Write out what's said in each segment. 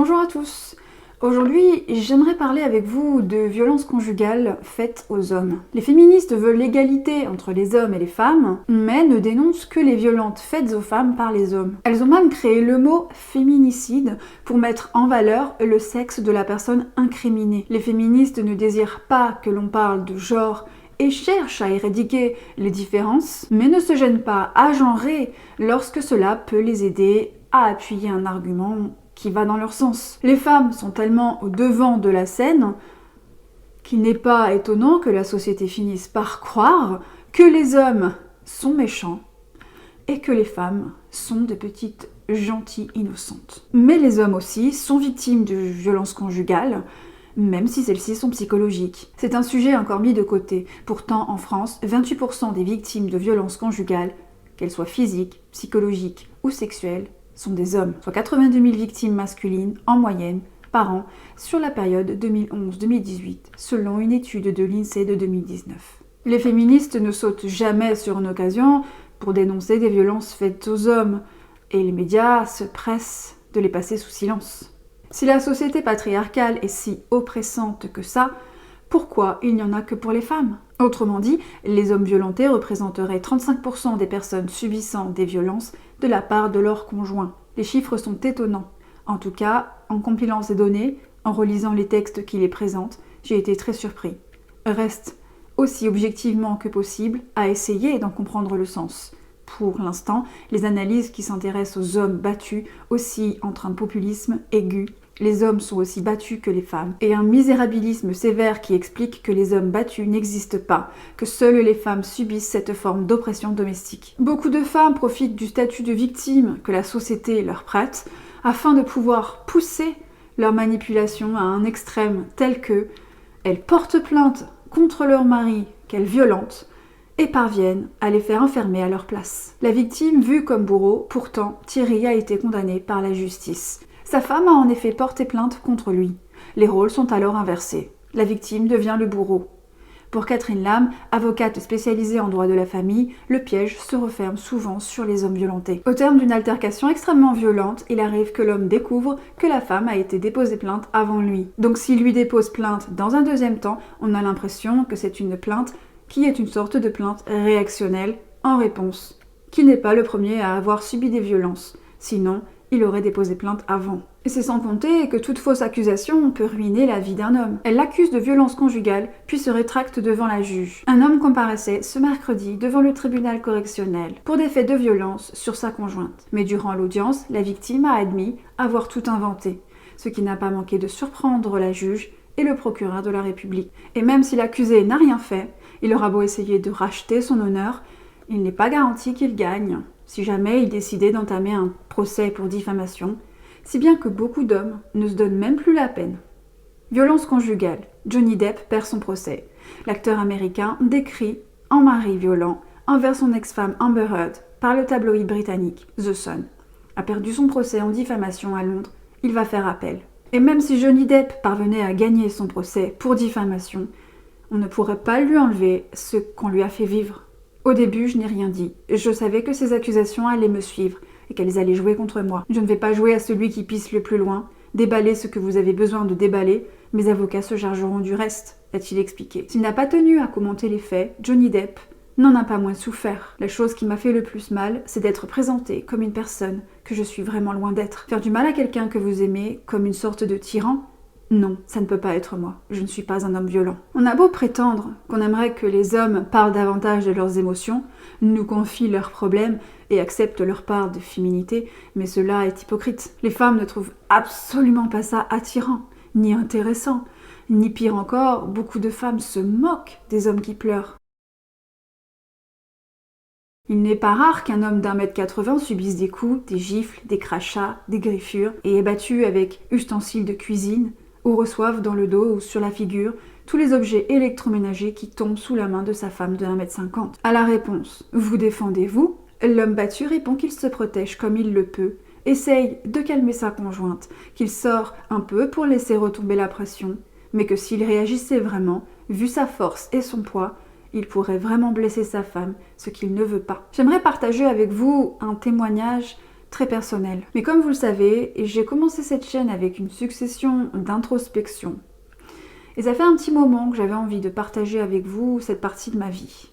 Bonjour à tous. Aujourd'hui, j'aimerais parler avec vous de violences conjugales faites aux hommes. Les féministes veulent l'égalité entre les hommes et les femmes, mais ne dénoncent que les violences faites aux femmes par les hommes. Elles ont même créé le mot féminicide pour mettre en valeur le sexe de la personne incriminée. Les féministes ne désirent pas que l'on parle de genre et cherchent à éradiquer les différences, mais ne se gênent pas à genrer lorsque cela peut les aider à appuyer un argument qui va dans leur sens. Les femmes sont tellement au devant de la scène qu'il n'est pas étonnant que la société finisse par croire que les hommes sont méchants et que les femmes sont de petites gentilles innocentes. Mais les hommes aussi sont victimes de violences conjugales, même si celles-ci sont psychologiques. C'est un sujet encore mis de côté. Pourtant, en France, 28% des victimes de violences conjugales, qu'elles soient physiques, psychologiques ou sexuelles, sont des hommes, soit 82 000 victimes masculines en moyenne par an sur la période 2011-2018, selon une étude de l'INSEE de 2019. Les féministes ne sautent jamais sur une occasion pour dénoncer des violences faites aux hommes, et les médias se pressent de les passer sous silence. Si la société patriarcale est si oppressante que ça, pourquoi il n'y en a que pour les femmes ? Autrement dit, les hommes violentés représenteraient 35% des personnes subissant des violences de la part de leur conjoint. Les chiffres sont étonnants. En tout cas, en compilant ces données, en relisant les textes qui les présentent, j'ai été très surpris. Reste, aussi objectivement que possible, à essayer d'en comprendre le sens. Pour l'instant, les analyses qui s'intéressent aux hommes battus oscillent entre un populisme aigu, les hommes sont aussi battus que les femmes, et un misérabilisme sévère qui explique que les hommes battus n'existent pas, que seules les femmes subissent cette forme d'oppression domestique. Beaucoup de femmes profitent du statut de victime que la société leur prête, afin de pouvoir pousser leur manipulation à un extrême tel que elles portent plainte contre leur mari qu'elles violentent, et parviennent à les faire enfermer à leur place. La victime vue comme bourreau, pourtant, Thierry a été condamné par la justice. Sa femme a en effet porté plainte contre lui. Les rôles sont alors inversés. La victime devient le bourreau. Pour Catherine Lam, avocate spécialisée en droit de la famille, le piège se referme souvent sur les hommes violentés. Au terme d'une altercation extrêmement violente, il arrive que l'homme découvre que la femme a été déposée plainte avant lui. Donc s'il lui dépose plainte dans un deuxième temps, on a l'impression que c'est une plainte qui est une sorte de plainte réactionnelle en réponse, qu'il n'est pas le premier à avoir subi des violences. Sinon, il aurait déposé plainte avant. Et c'est sans compter que toute fausse accusation peut ruiner la vie d'un homme. Elle l'accuse de violence conjugale, puis se rétracte devant la juge. Un homme comparaissait ce mercredi devant le tribunal correctionnel pour des faits de violence sur sa conjointe. Mais durant l'audience, la victime a admis avoir tout inventé, ce qui n'a pas manqué de surprendre la juge et le procureur de la République. Et même si l'accusé n'a rien fait, il aura beau essayer de racheter son honneur, il n'est pas garanti qu'il gagne, si jamais il décidait d'entamer un procès pour diffamation, si bien que beaucoup d'hommes ne se donnent même plus la peine. Violence conjugale. Johnny Depp perd son procès. L'acteur américain décrit en mari violent envers son ex-femme Amber Heard par le tabloïd britannique The Sun. A perdu son procès en diffamation à Londres, il va faire appel. Et même si Johnny Depp parvenait à gagner son procès pour diffamation, on ne pourrait pas lui enlever ce qu'on lui a fait vivre. Au début, je n'ai rien dit. Je savais que ces accusations allaient me suivre et qu'elles allaient jouer contre moi. Je ne vais pas jouer à celui qui pisse le plus loin, déballer ce que vous avez besoin de déballer, mes avocats se chargeront du reste, a-t-il expliqué. S'il n'a pas tenu à commenter les faits, Johnny Depp n'en a pas moins souffert. La chose qui m'a fait le plus mal, c'est d'être présenté comme une personne que je suis vraiment loin d'être. Faire du mal à quelqu'un que vous aimez comme une sorte de tyran, non, ça ne peut pas être moi. Je ne suis pas un homme violent. On a beau prétendre qu'on aimerait que les hommes parlent davantage de leurs émotions, nous confient leurs problèmes et acceptent leur part de féminité, mais cela est hypocrite. Les femmes ne trouvent absolument pas ça attirant, ni intéressant, ni pire encore, beaucoup de femmes se moquent des hommes qui pleurent. Il n'est pas rare qu'un homme d'1,80 m subisse des coups, des gifles, des crachats, des griffures, et est battu avec ustensiles de cuisine, ou reçoivent dans le dos ou sur la figure tous les objets électroménagers qui tombent sous la main de sa femme de 1,50 m. À la réponse « Vous défendez-vous ?», l'homme battu répond qu'il se protège comme il le peut, essaye de calmer sa conjointe, qu'il sort un peu pour laisser retomber la pression, mais que s'il réagissait vraiment, vu sa force et son poids, il pourrait vraiment blesser sa femme, ce qu'il ne veut pas. J'aimerais partager avec vous un témoignage très personnel. Mais comme vous le savez, j'ai commencé cette chaîne avec une succession d'introspection. Et ça fait un petit moment que j'avais envie de partager avec vous cette partie de ma vie.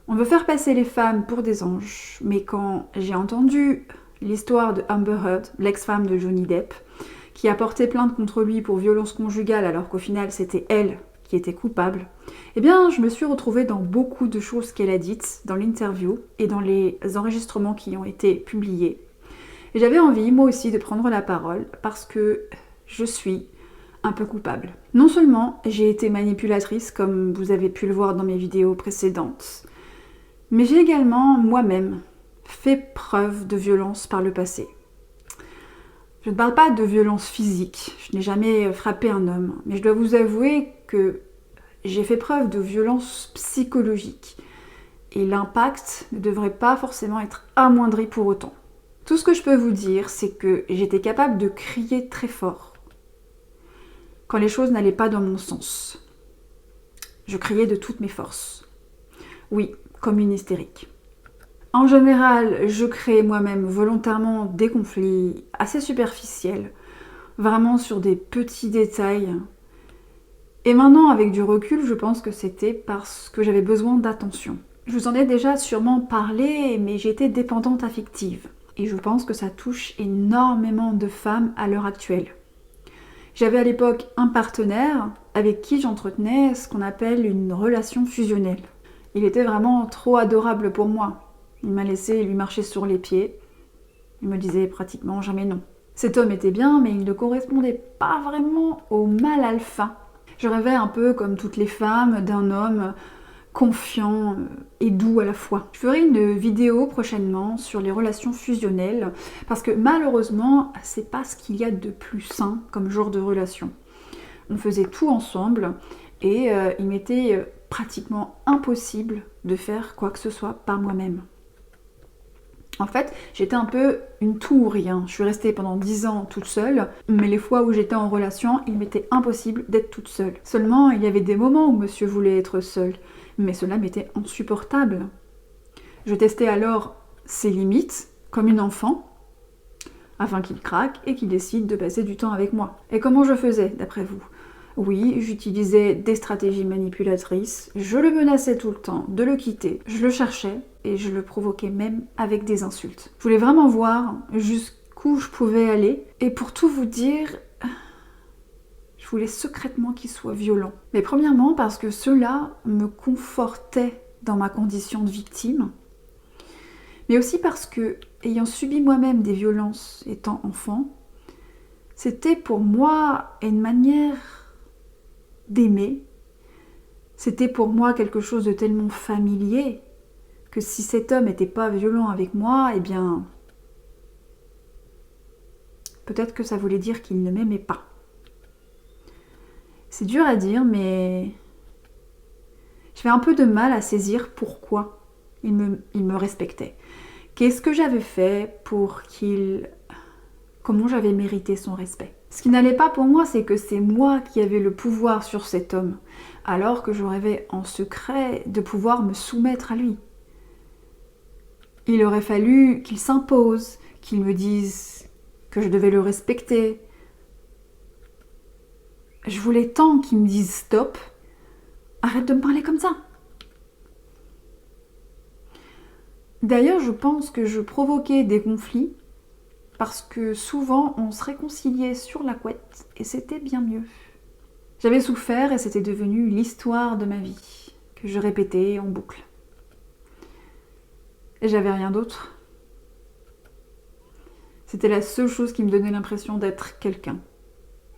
On veut faire passer les femmes pour des anges, mais quand j'ai entendu l'histoire de Amber Heard, l'ex-femme de Johnny Depp, qui a porté plainte contre lui pour violence conjugale alors qu'au final c'était elle qui était coupable, eh bien je me suis retrouvée dans beaucoup de choses qu'elle a dites dans l'interview et dans les enregistrements qui ont été publiés. Et j'avais envie moi aussi de prendre la parole parce que je suis un peu coupable. Non seulement j'ai été manipulatrice comme vous avez pu le voir dans mes vidéos précédentes, mais j'ai également moi-même fait preuve de violence par le passé. Je ne parle pas de violence physique, je n'ai jamais frappé un homme, mais je dois vous avouer que j'ai fait preuve de violence psychologique. Et l'impact ne devrait pas forcément être amoindri pour autant. Tout ce que je peux vous dire, c'est que j'étais capable de crier très fort quand les choses n'allaient pas dans mon sens. Je criais de toutes mes forces. Oui, comme une hystérique. En général, je crée moi-même volontairement des conflits assez superficiels, vraiment sur des petits détails. Et maintenant, avec du recul, je pense que c'était parce que j'avais besoin d'attention. Je vous en ai déjà sûrement parlé, mais j'étais dépendante affective. Et je pense que ça touche énormément de femmes à l'heure actuelle. J'avais à l'époque un partenaire avec qui j'entretenais ce qu'on appelle une relation fusionnelle. Il était vraiment trop adorable pour moi. Il m'a laissé lui marcher sur les pieds. Il me disait pratiquement jamais non. Cet homme était bien, mais il ne correspondait pas vraiment au mâle alpha. Je rêvais un peu comme toutes les femmes d'un homme confiant et doux à la fois. Je ferai une vidéo prochainement sur les relations fusionnelles parce que malheureusement, c'est pas ce qu'il y a de plus sain comme genre de relation. On faisait tout ensemble et il m'était pratiquement impossible de faire quoi que ce soit par moi-même. En fait, j'étais un peu une tout ou rien. Je suis restée pendant 10 ans toute seule, mais les fois où j'étais en relation, il m'était impossible d'être toute seule. Seulement, il y avait des moments où monsieur voulait être seul, mais cela m'était insupportable. Je testais alors ses limites, comme une enfant, afin qu'il craque et qu'il décide de passer du temps avec moi. Et comment je faisais, d'après vous ? Oui, j'utilisais des stratégies manipulatrices, je le menaçais tout le temps de le quitter, je le cherchais et je le provoquais même avec des insultes. Je voulais vraiment voir jusqu'où je pouvais aller et pour tout vous dire, je voulais secrètement qu'il soit violent. Mais premièrement parce que cela me confortait dans ma condition de victime, mais aussi parce que, ayant subi moi-même des violences étant enfant, c'était pour moi une manière d'aimer. C'était pour moi quelque chose de tellement familier que si cet homme n'était pas violent avec moi, eh bien, peut-être que ça voulait dire qu'il ne m'aimait pas. C'est dur à dire, mais j'avais un peu de mal à saisir pourquoi il me respectait. Qu'est-ce que j'avais fait pour qu'il... Comment j'avais mérité son respect. Ce qui n'allait pas pour moi, c'est que c'est moi qui avais le pouvoir sur cet homme, alors que je rêvais en secret de pouvoir me soumettre à lui. Il aurait fallu qu'il s'impose, qu'il me dise que je devais le respecter. Je voulais tant qu'il me dise stop, arrête de me parler comme ça. D'ailleurs, je pense que je provoquais des conflits parce que souvent on se réconciliait sur la couette et c'était bien mieux. J'avais souffert et c'était devenu l'histoire de ma vie, que je répétais en boucle. Et j'avais rien d'autre. C'était la seule chose qui me donnait l'impression d'être quelqu'un,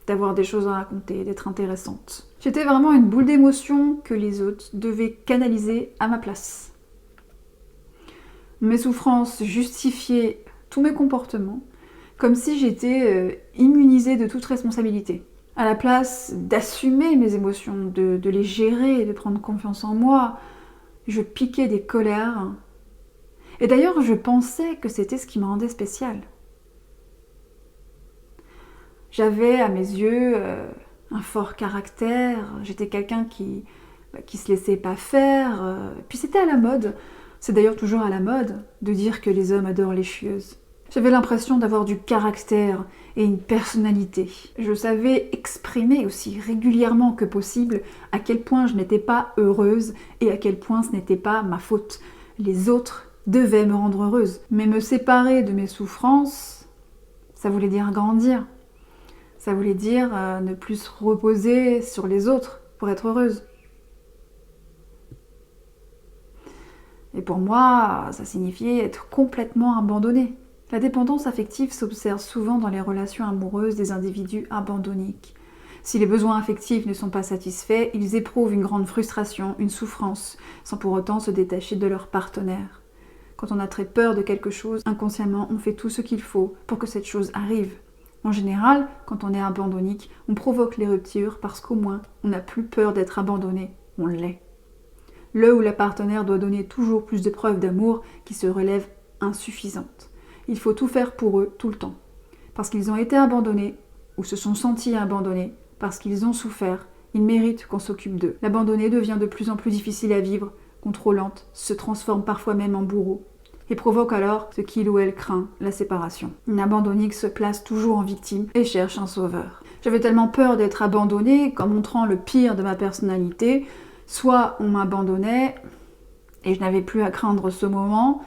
d'avoir des choses à raconter, d'être intéressante. J'étais vraiment une boule d'émotions que les autres devaient canaliser à ma place. Mes souffrances justifiaient tous mes comportements, comme si j'étais immunisée de toute responsabilité. À la place d'assumer mes émotions, de les gérer, de prendre confiance en moi, je piquais des colères. Et d'ailleurs, je pensais que c'était ce qui me rendait spéciale. J'avais à mes yeux un fort caractère, j'étais quelqu'un qui se laissait pas faire. Puis c'était à la mode C'est d'ailleurs toujours à la mode de dire que les hommes adorent les chieuses. J'avais l'impression d'avoir du caractère et une personnalité. Je savais exprimer aussi régulièrement que possible à quel point je n'étais pas heureuse et à quel point ce n'était pas ma faute. Les autres devaient me rendre heureuse. Mais me séparer de mes souffrances, ça voulait dire grandir. Ça voulait dire ne plus se reposer sur les autres pour être heureuse. Et pour moi, ça signifiait être complètement abandonnée. La dépendance affective s'observe souvent dans les relations amoureuses des individus abandonniques. Si les besoins affectifs ne sont pas satisfaits, ils éprouvent une grande frustration, une souffrance, sans pour autant se détacher de leur partenaire. Quand on a très peur de quelque chose, inconsciemment, on fait tout ce qu'il faut pour que cette chose arrive. En général, quand on est abandonnique, on provoque les ruptures parce qu'au moins, on n'a plus peur d'être abandonné, on l'est. Le ou la partenaire doit donner toujours plus de preuves d'amour qui se relèvent insuffisantes. Il faut tout faire pour eux tout le temps. Parce qu'ils ont été abandonnés ou se sont sentis abandonnés, parce qu'ils ont souffert, ils méritent qu'on s'occupe d'eux. L'abandonné devient de plus en plus difficile à vivre, contrôlante, se transforme parfois même en bourreau et provoque alors ce qu'il ou elle craint, la séparation. Une abandonnique se place toujours en victime et cherche un sauveur. J'avais tellement peur d'être abandonnée qu'en montrant le pire de ma personnalité, soit on m'abandonnait et je n'avais plus à craindre ce moment,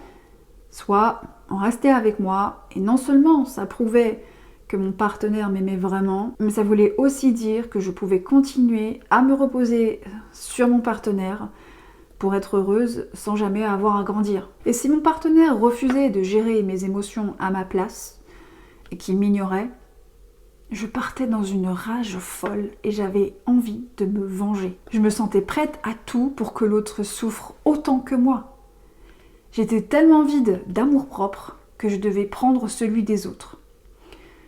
soit on restait avec moi et non seulement ça prouvait que mon partenaire m'aimait vraiment, mais ça voulait aussi dire que je pouvais continuer à me reposer sur mon partenaire pour être heureuse sans jamais avoir à grandir. Et si mon partenaire refusait de gérer mes émotions à ma place et qu'il m'ignorait, je partais dans une rage folle et j'avais envie de me venger. Je me sentais prête à tout pour que l'autre souffre autant que moi. J'étais tellement vide d'amour-propre que je devais prendre celui des autres.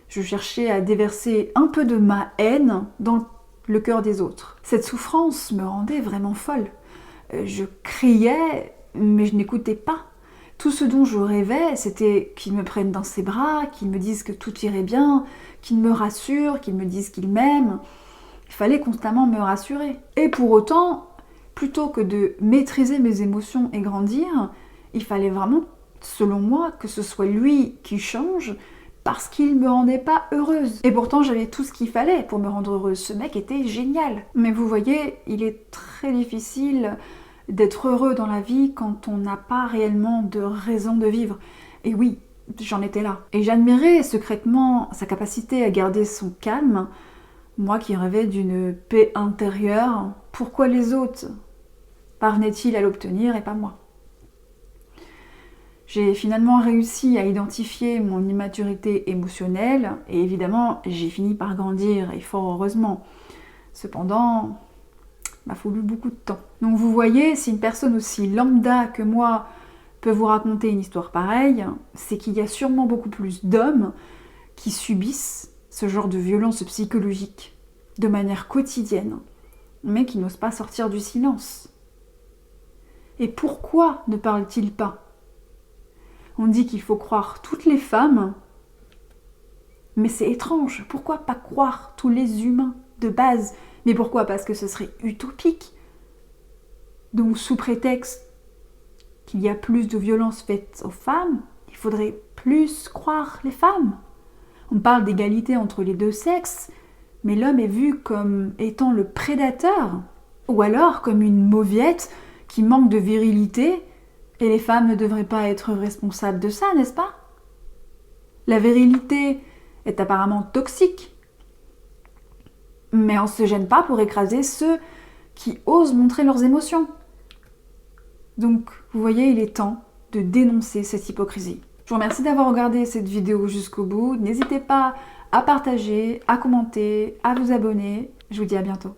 Je cherchais à déverser un peu de ma haine dans le cœur des autres. Cette souffrance me rendait vraiment folle. Je criais, mais je n'écoutais pas. Tout ce dont je rêvais, c'était qu'il me prenne dans ses bras, qu'il me dise que tout irait bien, qu'il me rassure, qu'il me dise qu'il m'aime. Il fallait constamment me rassurer. Et pour autant, plutôt que de maîtriser mes émotions et grandir, il fallait vraiment, selon moi, que ce soit lui qui change parce qu'il me rendait pas heureuse. Et pourtant, j'avais tout ce qu'il fallait pour me rendre heureuse. Ce mec était génial. Mais vous voyez, il est très difficile d'être heureux dans la vie quand on n'a pas réellement de raison de vivre. Et oui, j'en étais là. Et j'admirais secrètement sa capacité à garder son calme, moi qui rêvais d'une paix intérieure. Pourquoi les autres parvenaient-ils à l'obtenir et pas moi ? J'ai finalement réussi à identifier mon immaturité émotionnelle et évidemment, j'ai fini par grandir et fort heureusement. Cependant, il m'a fallu beaucoup de temps. Donc vous voyez, si une personne aussi lambda que moi peut vous raconter une histoire pareille, c'est qu'il y a sûrement beaucoup plus d'hommes qui subissent ce genre de violence psychologique de manière quotidienne, mais qui n'osent pas sortir du silence. Et pourquoi ne parlent-ils pas ? On dit qu'il faut croire toutes les femmes, mais c'est étrange. Pourquoi pas croire tous les humains de base ? Mais pourquoi ? Parce que ce serait utopique. Donc sous prétexte qu'il y a plus de violences faites aux femmes, il faudrait plus croire les femmes. On parle d'égalité entre les deux sexes, mais l'homme est vu comme étant le prédateur, ou alors comme une mauviette qui manque de virilité. Et les femmes ne devraient pas être responsables de ça, n'est-ce pas ? La virilité est apparemment toxique. Mais on ne se gêne pas pour écraser ceux qui osent montrer leurs émotions. Donc, vous voyez, il est temps de dénoncer cette hypocrisie. Je vous remercie d'avoir regardé cette vidéo jusqu'au bout. N'hésitez pas à partager, à commenter, à vous abonner. Je vous dis à bientôt.